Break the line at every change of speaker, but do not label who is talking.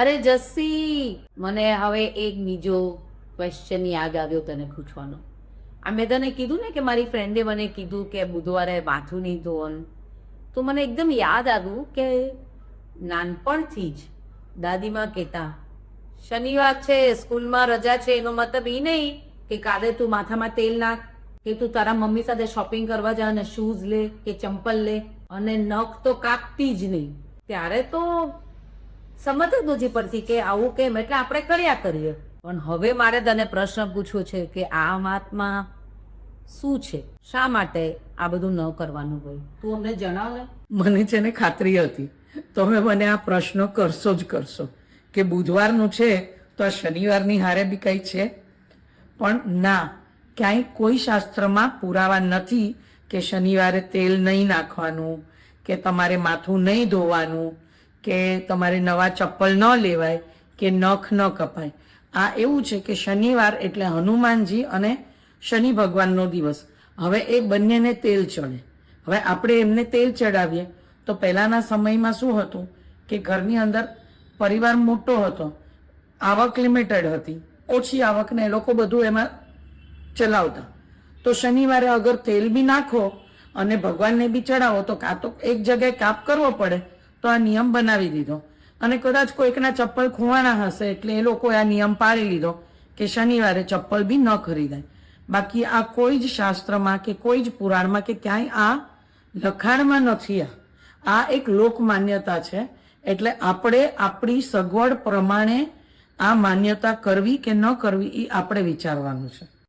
અરે જસ્સી, મને હવે એક બીજો ક્વેશ્ચન યાદ આવ્યો તને પૂછવાનો. આ મેં તને કીધું ને કે મારી ફ્રેન્ડે મને કીધું કે બુધવારે માથું નહીં ધોવાનું, તો મને એકદમ યાદ આવ્યું કે નાનપણથી જ દાદીમાં કહેતા શનિવાર છે, સ્કૂલમાં રજા છે, એનો મતલબ એ નહીં કે કાલે તું માથામાં તેલ નાખ, કે તું તારા મમ્મી સાથે શોપિંગ કરવા જા અને શૂઝ લે કે ચંપલ લે, અને નખ તો કાપતી જ નહીં. ત્યારે તો સમજ જ નથી પડતી કે આવું કેમ, એટલે આપણે કર્યા કરીએ. પણ હવે મારે તને પ્રશ્ન પૂછવો છે કે આ વાતમાં શું છે, શા માટે આ બધું ન કરવાનું હોય? તું અમને જણાવ ને.
મને છે ને ખાતરી હતી તમે મને આ પ્રશ્ન કરશો જ કરશો કે બુધવારનું છે તો આ શનિવારની હારે બી કંઈ છે. પણ ના, ક્યાંય કોઈ શાસ્ત્રમાં પુરાવા નથી કે શનિવારે તેલ નહીં નાખવાનું, કે તમારે માથું નહીં ધોવાનું, કે તમારે નવા ચપ્પલ ન લેવાય, કે નખ ન કપાય. આ એવું છે કે શનિવાર એટલે હનુમાનજી અને શનિ ભગવાનનો દિવસ. હવે એ બંનેને તેલ ચડે. હવે આપણે એમને તેલ ચડાવીએ તો પહેલાના સમયમાં શું હતું કે ઘરની અંદર પરિવાર મોટો હતો, આવક લિમિટેડ હતી, ઓછી આવકને એ લોકો બધું એમાં ચલાવતા. તો શનિવારે અગર તેલ બી નાખો અને ભગવાનને બી ચડાવો તો કાં તો એક જગ્યાએ કાપ કરવો પડે, તો આ નિયમ બનાવી દીધો. અને કદાચ કોઈકના ચપ્પલ ખોવાના હશે એટલે એ લોકોએ આ નિયમ પાળી લીધો કે શનિવારે ચપ્પલ બી ન ખરીદાય. બાકી આ કોઈ જ શાસ્ત્રમાં કે કોઈ જ પુરાણમાં કે ક્યાંય આ લખાણમાં નથી. આ એક લોક માન્યતા છે. એટલે આપણે આપણી સગવડ પ્રમાણે આ માન્યતા કરવી કે ન કરવી એ આપણે વિચારવાનું છે.